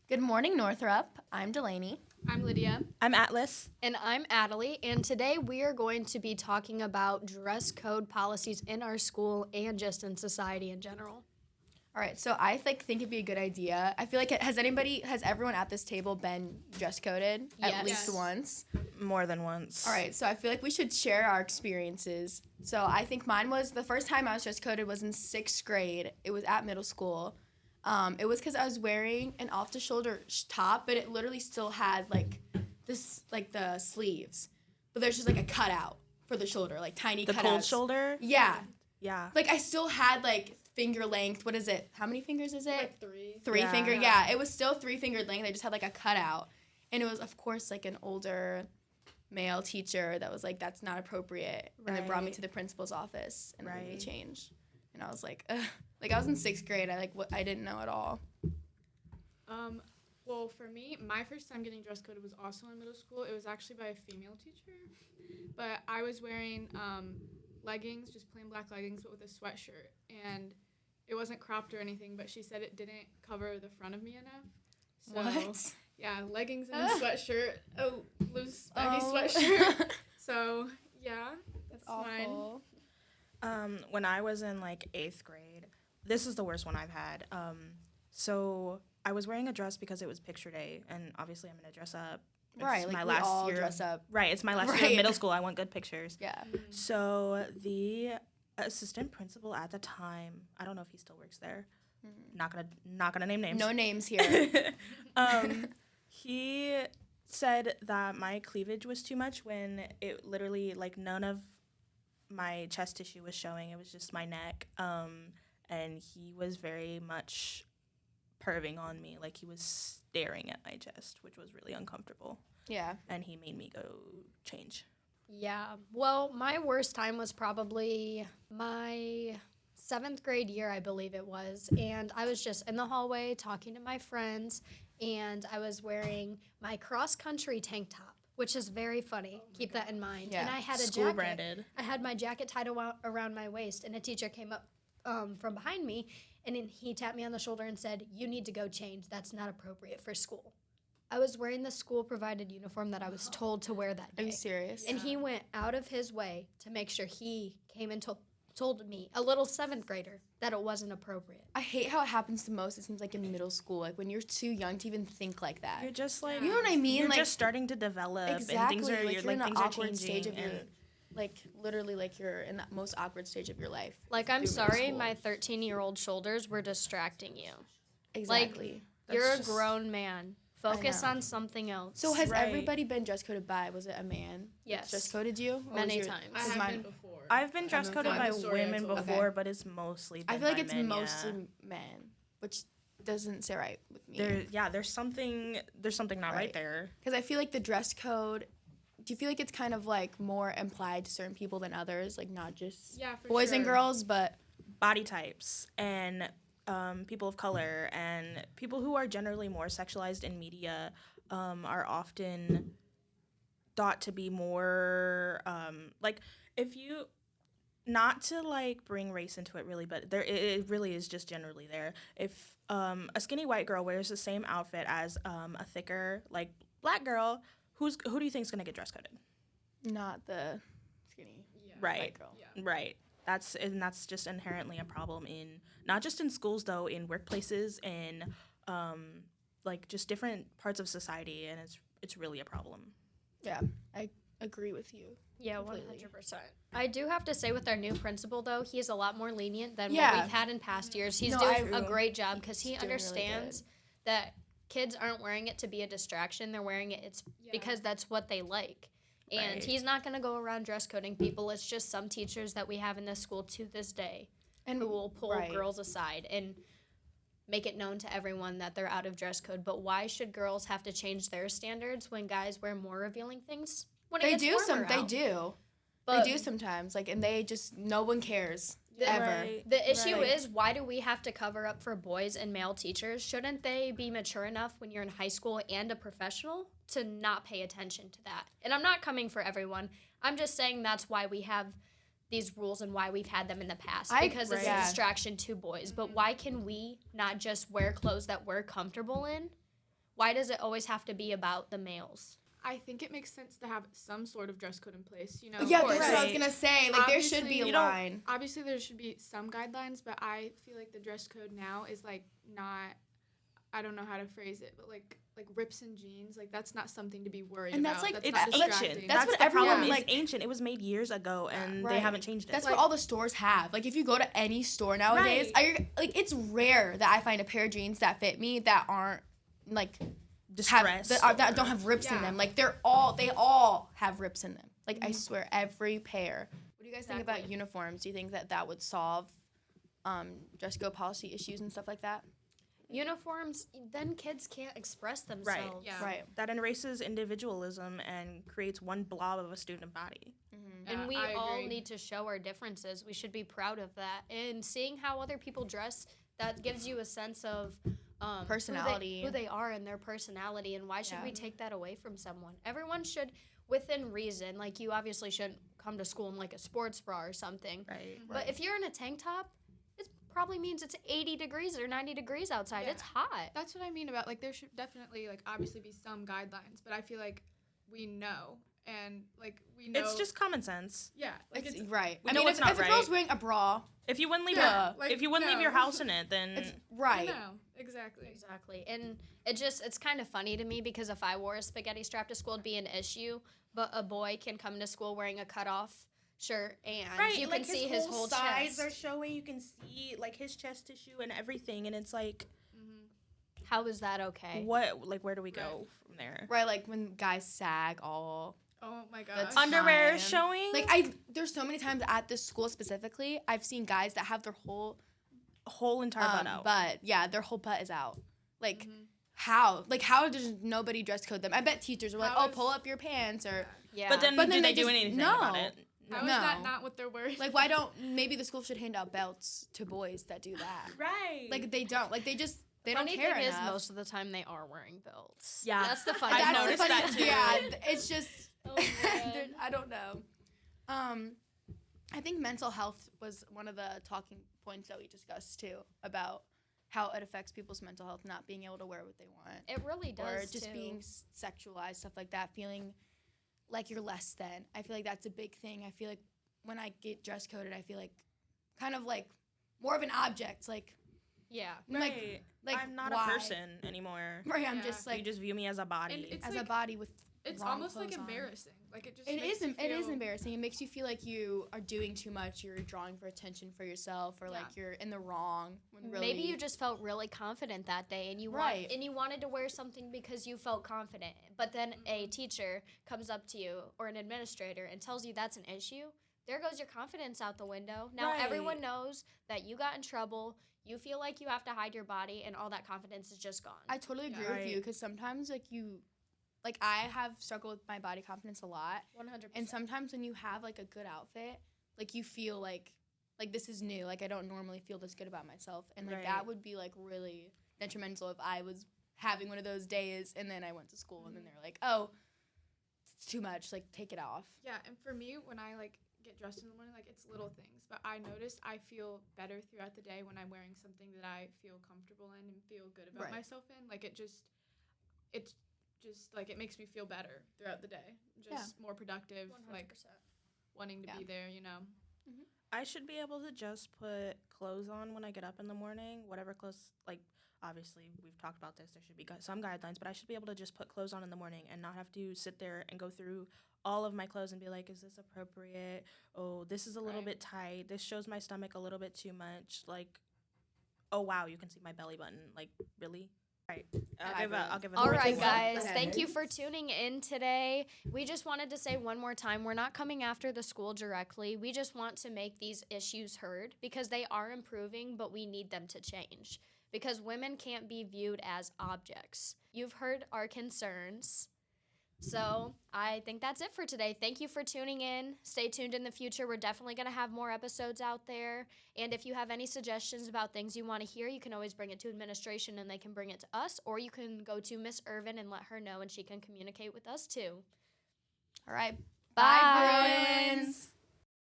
Good morning, Northrop. I'm Delaney. I'm Lydia. I'm Atlas. And I'm Adelie, and today we are going to be talking about dress code policies in our school and just in society in general. All right, so I think it'd be a good idea. I feel like has everyone at this table been dress coded at Yes. least once? More than once. All right, so I feel like we should share our experiences. So I think mine was the first time I was dress coded was in 6th grade. It was at middle school. It was because I was wearing an off-the-shoulder top, but it literally still had like this, like the sleeves, but there's just like a cutout for the shoulder, like tiny The cutouts. cold shoulder? Yeah, Yeah. like I still had like finger length. What is it? How many fingers is it? Like three. Three Yeah. finger. Yeah, it was still 3-fingered length. I just had like a cutout, and it was of course like an older male teacher that was like, that's not appropriate, and they brought me Right. to the principal's office and made me Right. change. And I was like, ugh. Like I was in 6th grade. I didn't know at all. Well, for me, my first time getting dress coded was also in middle school. It was actually by a female teacher, but I was wearing leggings, just plain black leggings, but with a sweatshirt, and it wasn't cropped or anything. But she said it didn't cover the front of me enough. So, What? Yeah, leggings and a sweatshirt, a loose baggy sweatshirt. So yeah, That's mine. awful. When I was in like 8th grade, this is the worst one I've had. So I was wearing a dress because it was picture day, and obviously I'm gonna dress up. It's Right, like my we last all year. dress up. Right, it's my last year Right. of middle school. I want good pictures. Yeah. So the assistant principal at the time, I don't know if he still works there. Not gonna name names. No names here. He said that my cleavage was too much when it literally, like, none of my chest tissue was showing. It was just my neck. And he was very much perving on me. Like, he was staring at my chest, which was really uncomfortable. Yeah. And he made me go change. Yeah, well, my worst time was probably my 7th grade year, I believe it was, and I was just in the hallway talking to my friends, and I was wearing my cross-country tank top, which is very funny. Keep that in mind. Yeah. And I had a School jacket. branded. I had my jacket tied around my waist, and a teacher came up from behind me, and then he tapped me on the shoulder and said, "You need to go change. That's not appropriate for school." I was wearing the school-provided uniform that I was told to wear that Are day. you serious? And he went out of his way to make sure he came and told me, a little 7th grader, that it wasn't appropriate. I hate how it happens the most. It seems like in middle school, like when you're too young to even think like that. You're just like, You know what I mean? You're Like just starting to develop. exactly. And things are, like you're in an things are awkward changing. stage of your, and like literally, like you're in that most awkward stage of your life. Like, I'm through middle sorry, school. my 13-year-old shoulders were distracting you. Exactly. You're a just- grown man. Focus know. on something else. So has Right. everybody been dress coded by? Was it a man? Yes. Dress coded you? Or Many was your- times. I is have mine- been before. I've been dress coded I'm by a story I women told. before, Okay. but it's mostly I been feel like by it's men, mostly yeah. men, which doesn't sit right with me. There's something not right Right. there. Because I feel like the dress code. Do you feel like it's kind of like more implied to certain people than others, like not just Yeah, for boys and sure. girls, but Body types and people of color and people who are generally more sexualized in media are often thought to be more like, if you, not to like bring race into it really, but it really is just generally there. If a skinny white girl wears the same outfit as a thicker like black girl, who do you think is gonna get dress coded? not the skinny Yeah. Right. white girl. Yeah. Right. That's just inherently a problem in, not just in schools though, in workplaces and like just different parts of society, and it's really a problem. Yeah, I agree with you. Yeah, Completely. 100%. I do have to say, with our new principal, though, he's a lot more lenient than Yeah. what we've had in past years. He's No, doing I a agree. great job because he He's doing really understands that kids aren't wearing it to be a distraction. They're wearing it Yeah. because that's what they like. And Right. he's not going to go around dress coding people. It's just some teachers that we have in this school to this day And who will pull right. girls aside and make it known to everyone that they're out of dress code. But why should girls have to change their standards when guys wear more revealing things? When it They gets do warmer They out? do. But They do sometimes. Like, and they just no one cares Yeah. ever. Right. The issue Right. is, why do we have to cover up for boys and male teachers? Shouldn't they be mature enough when you're in high school and a professional to not pay attention to that? And I'm not coming for everyone. I'm just saying that's why we have these rules and why we've had them in the past, because it's a Right. distraction to boys. But why can we not just wear clothes that we're comfortable in Why does it always have to be about the males? I think it makes sense to have some sort of dress code in place, you know. Yeah, of course. that's what I was gonna say. Like, there should Obviously, be a you don't- line. Obviously, there should be some guidelines, but I feel like the dress code now is like not. I don't know how to phrase it, but like rips and jeans, like that's not something to be worried And about. that's, like, It's not ancient. distracting. That's what the everyone, problem is. like- Ancient. It was made years ago, and they Right. haven't changed it. That's what all the stores have. Like, if you go to any store nowadays, it's rare that I find a pair of jeans that fit me that aren't like distressed. that don't have rips in them. Like, they all have rips in them. Like, I swear, every pair. What do you guys think about Exactly. uniforms? Do you think that would solve dress code policy issues and stuff like that? Uniforms, then kids can't express themselves. Yeah. Right. that erases individualism and creates one blob of a student body. And we I all agree. need to show our differences. We should be proud of that. And seeing how other people dress, that gives you a sense of Personality. who they are and their personality. And why should Yeah. we take that away from someone? Everyone should, within reason, like you obviously shouldn't come to school in like a sports bra or something. Right. But if you're in a tank top, it probably means it's 80 degrees or 90 degrees outside. Yeah. It's hot. That's what I mean about like there should definitely like obviously be some guidelines, but I feel like we know and like we know It's just common sense. yeah like It's, it's right. we I know mean, it's if not a girl's right. wearing a bra, If you wouldn't leave Yeah. your if you wouldn't leave no. your house in it, then it's right. no exactly Exactly. And it's kind of funny to me because if I wore a spaghetti strap to school, it'd be an issue. But a boy can come to school wearing a cutoff shirt and you can see his whole sides chest. are showing. You can see like his chest tissue and everything, and it's like, How is that okay? what? Like, where do we go from there? Right, like when guys sag all. oh my god That's Underwear is Fine. showing. Like, there's so many times at this school specifically, I've seen guys that have their whole whole entire butt out. butt. Yeah, their whole butt is out. Like, how? Like, how does nobody dress code them? I bet teachers are like, How oh, is- pull up your pants, or Yeah. But then, But do then they, they do just- anything no. about it? how is No. that not what they're worried like, why don't maybe the school should hand out belts to boys that do that? Right. Like, they don't. Like, they don't funny care thing enough. is, most of the time they are wearing belts. Yeah. That's the funny. I've That's noticed the funny, that too. Yeah, it's just Oh, man. I don't know. I think mental health was one of the talking points that we discussed too, about how it affects people's mental health, not being able to wear what they want, It really does. or just too. being sexualized, stuff like that, feeling like you're less than. I feel like that's a big thing. I feel like when I get dress coded, I feel like kind of like more of an object, like Yeah. Right. like I'm not why? a person anymore. Right, I'm Yeah. just You like just view me as a body. And it's as like- a body with it's wrong almost like clothes on. embarrassing like it just It makes is. you It is feel- embarrassing. It makes you feel like you are doing too much. You're drawing for attention for yourself, or like you're in the wrong. When really, Maybe you just felt really confident that day, and you Right. and you wanted to wear something because you felt confident. But then a teacher comes up to you or an administrator and tells you that's an issue. There goes your confidence out the window. Now Right. everyone knows that you got in trouble. You feel like you have to hide your body, and all that confidence is just gone. I totally agree Yeah. with you, Right. because sometimes like I have struggled with my body confidence a lot, 100%. and sometimes when you have like a good outfit, like you feel like this is new. Like I don't normally feel this good about myself, and like Right. that would be like really detrimental if I was having one of those days and then I went to school and then they're like, oh, it's too much. Like take it off. Yeah, and for me, when I like get dressed in the morning, like it's little things, but I notice I feel better throughout the day when I'm wearing something that I feel comfortable in and feel good about Right. myself in. Like it's just like it makes me feel better throughout the day, just more productive, 100%. like wanting to Yeah. be there, you know. I should be able to just put clothes on when I get up in the morning, whatever clothes, like, obviously, we've talked about this, there should be some guidelines, but I should be able to just put clothes on in the morning and not have to sit there and go through all of my clothes and be like, is this appropriate? Oh, this is a little Right. bit tight. This shows my stomach a little bit too much. Like, oh, wow, you can see my belly button. Like, really? Right. I'll give a All right, thumbs up. guys. Thank you for tuning in today. We just wanted to say one more time, we're not coming after the school directly. We just want to make these issues heard because they are improving, but we need them to change because women can't be viewed as objects. You've heard our concerns. So I think that's it for today. Thank you for tuning in. Stay tuned in the future. We're definitely going to have more episodes out there. And if you have any suggestions about things you want to hear, you can always bring it to administration and they can bring it to us. Or you can go to Miss Irvin and let her know and she can communicate with us too. All right. Bye. Bye, Bruins.